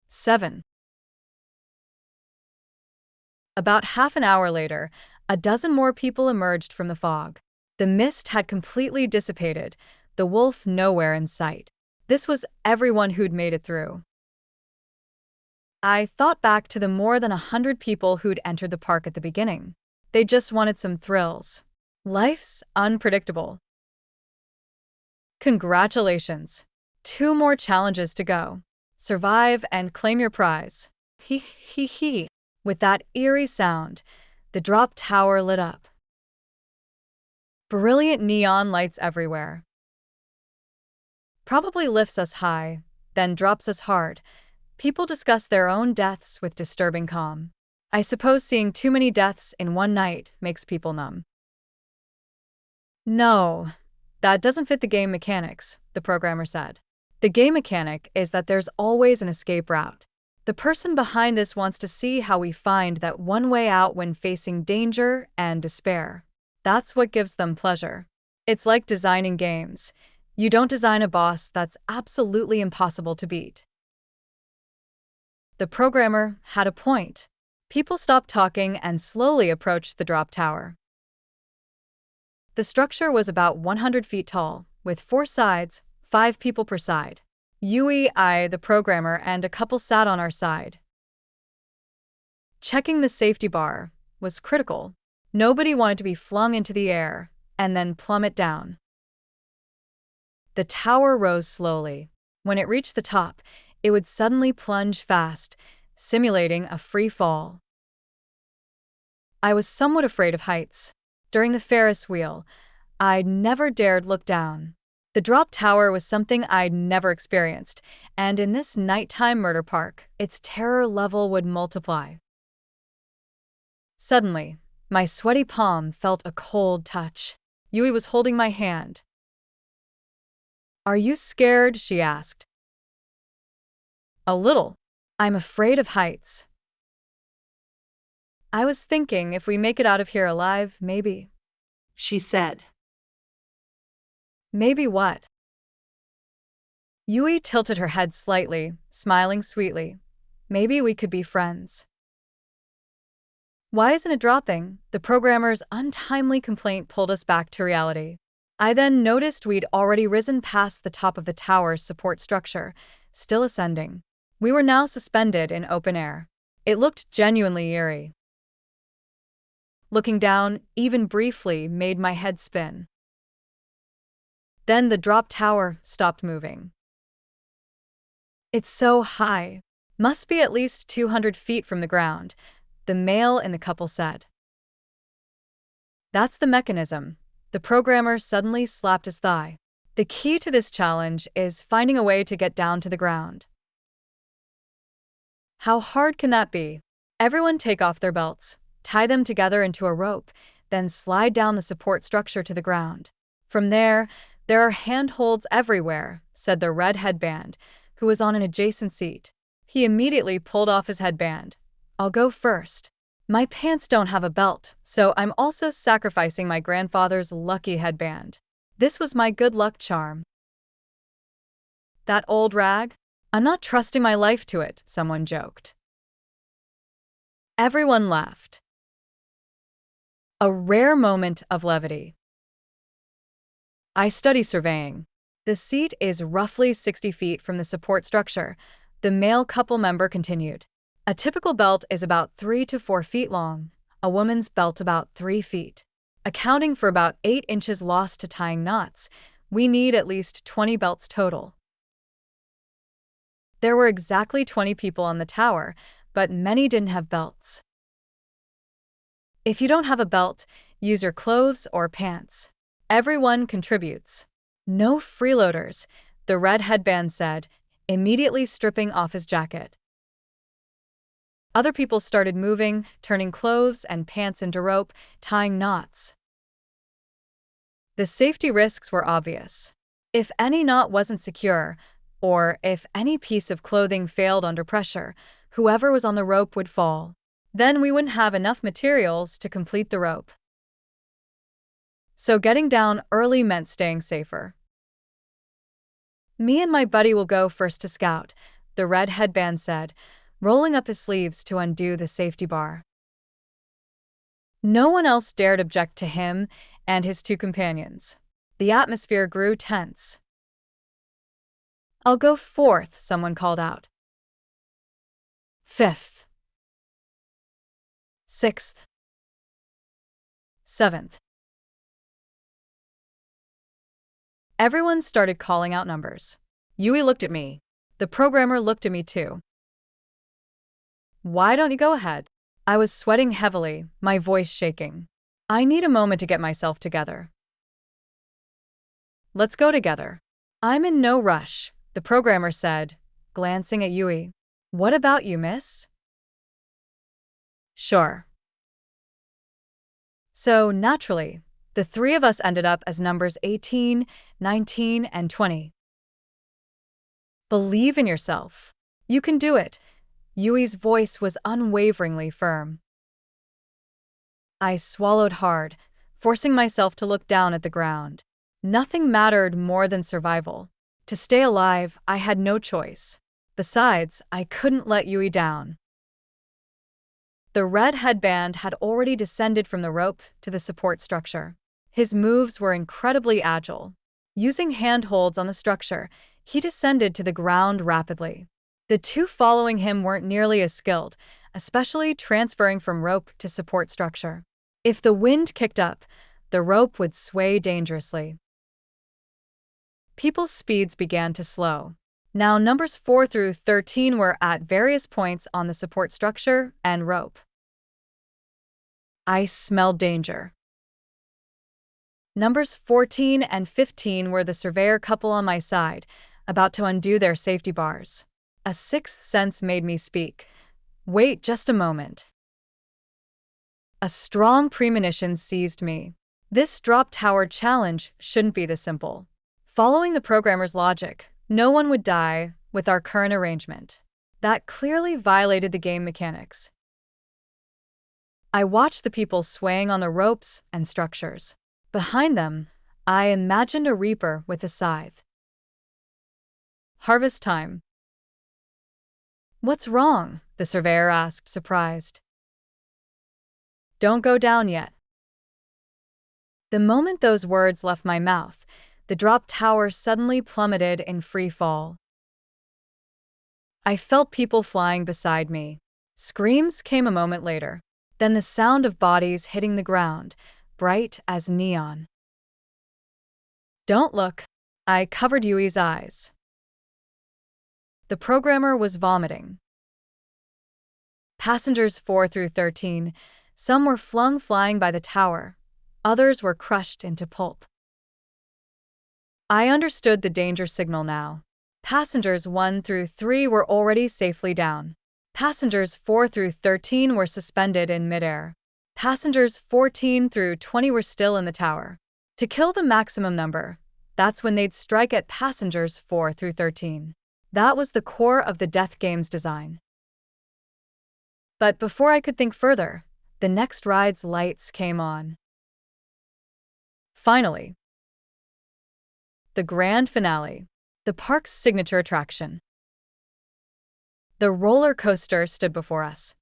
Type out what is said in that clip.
7. About half an hour later, a dozen more people emerged from the fog. The mist had completely dissipated, the wolf nowhere in sight. This was everyone who'd made it through. I thought back to the more than 100 people who'd entered the park at the beginning. They just wanted some thrills. Life's unpredictable. Congratulations. 2 more challenges to go. Survive and claim your prize. Hee hee hee. With that eerie sound, the drop tower lit up. Brilliant neon lights everywhere. Probably lifts us high, then drops us hard. People discuss their own deaths with disturbing calm. I suppose seeing too many deaths in one night makes people numb. No, that doesn't fit the game mechanics, the programmer said. The game mechanic is that there's always an escape route. The person behind this wants to see how we find that one way out when facing danger and despair. That's what gives them pleasure. It's like designing games. You don't design a boss that's absolutely impossible to beat. The programmer had a point. People stopped talking and slowly approached the drop tower. The structure was about 100 feet tall, with 4 sides, 5 people per side. Yui, I, the programmer, and a couple sat on our side. Checking the safety bar was critical. Nobody wanted to be flung into the air and then plummet down. The tower rose slowly. When it reached the top, it would suddenly plunge fast, simulating a free fall. I was somewhat afraid of heights. During the Ferris wheel, I never dared look down. The drop tower was something I'd never experienced, and in this nighttime murder park, its terror level would multiply. Suddenly, my sweaty palm felt a cold touch. Yui was holding my hand. "Are you scared?" she asked. "A little. I'm afraid of heights." "I was thinking if we make it out of here alive, maybe," she said. "Maybe what?" Yui tilted her head slightly, smiling sweetly. "Maybe we could be friends." Why isn't it dropping? The programmer's untimely complaint pulled us back to reality. I then noticed we'd already risen past the top of the tower's support structure, still ascending. We were now suspended in open air. It looked genuinely eerie. Looking down, even briefly, made my head spin. Then the drop tower stopped moving. "It's so high. Must be at least 200 feet from the ground," the male in the couple said. "That's the mechanism." The programmer suddenly slapped his thigh. "The key to this challenge is finding a way to get down to the ground." "How hard can that be?" Everyone take off their belts, tie them together into a rope, then slide down the support structure to the ground. From there are handholds everywhere, said the red headband, who was on an adjacent seat. He immediately pulled off his headband. "I'll go first. My pants don't have a belt, so I'm also sacrificing my grandfather's lucky headband. This was my good luck charm." "That old rag? I'm not trusting my life to it," someone joked. Everyone laughed. A rare moment of levity. I study surveying. The seat is roughly 60 feet from the support structure, the male couple member continued. A typical belt is about 3 to 4 feet long, a woman's belt about 3 feet. Accounting for about 8 inches lost to tying knots, we need at least 20 belts total. There were exactly 20 people on the tower, but many didn't have belts. If you don't have a belt, use your clothes or pants. Everyone contributes. "No freeloaders," the red headband said, immediately stripping off his jacket. Other people started moving, turning clothes and pants into rope, tying knots. The safety risks were obvious. If any knot wasn't secure, or if any piece of clothing failed under pressure, whoever was on the rope would fall. Then we wouldn't have enough materials to complete the rope. So getting down early meant staying safer. "Me and my buddy will go first to scout," the red headband said, rolling up his sleeves to undo the safety bar. No one else dared object to him and his two companions. The atmosphere grew tense. "I'll go fourth," someone called out. "Fifth. Sixth. Seventh." Everyone started calling out numbers. Yui looked at me. The programmer looked at me too. "Why don't you go ahead?" I was sweating heavily, my voice shaking. "I need a moment to get myself together." "Let's go together." "I'm in no rush," the programmer said, glancing at Yui. "What about you, miss?" "Sure." So, naturally, the three of us ended up as numbers 18, 19, and 20. "Believe in yourself. You can do it." Yui's voice was unwaveringly firm. I swallowed hard, forcing myself to look down at the ground. Nothing mattered more than survival. To stay alive, I had no choice. Besides, I couldn't let Yui down. The red headband had already descended from the rope to the support structure. His moves were incredibly agile. Using handholds on the structure, he descended to the ground rapidly. The two following him weren't nearly as skilled, especially transferring from rope to support structure. If the wind kicked up, the rope would sway dangerously. People's speeds began to slow. Now numbers 4 through 13 were at various points on the support structure and rope. I smelled danger. Numbers 14 and 15 were the surveyor couple on my side, about to undo their safety bars. A sixth sense made me speak. "Wait just a moment." A strong premonition seized me. This drop tower challenge shouldn't be this simple. Following the programmer's logic, no one would die with our current arrangement. That clearly violated the game mechanics. I watched the people swaying on the ropes and structures. Behind them, I imagined a reaper with a scythe. "Harvest time." "What's wrong?" the surveyor asked, surprised. "Don't go down yet." The moment those words left my mouth, the drop tower suddenly plummeted in free fall. I felt people flying beside me. Screams came a moment later, then the sound of bodies hitting the ground, bright as neon. "Don't look." I covered Yui's eyes. The programmer was vomiting. Passengers 4 through 13, some were flung flying by the tower, others were crushed into pulp. I understood the danger signal now. Passengers 1 through 3 were already safely down. Passengers 4 through 13 were suspended in midair. Passengers 14 through 20 were still in the tower. To kill the maximum number, that's when they'd strike at passengers 4 through 13. That was the core of the death game's design. But before I could think further, the next ride's lights came on. Finally. The grand finale, the park's signature attraction. The roller coaster stood before us.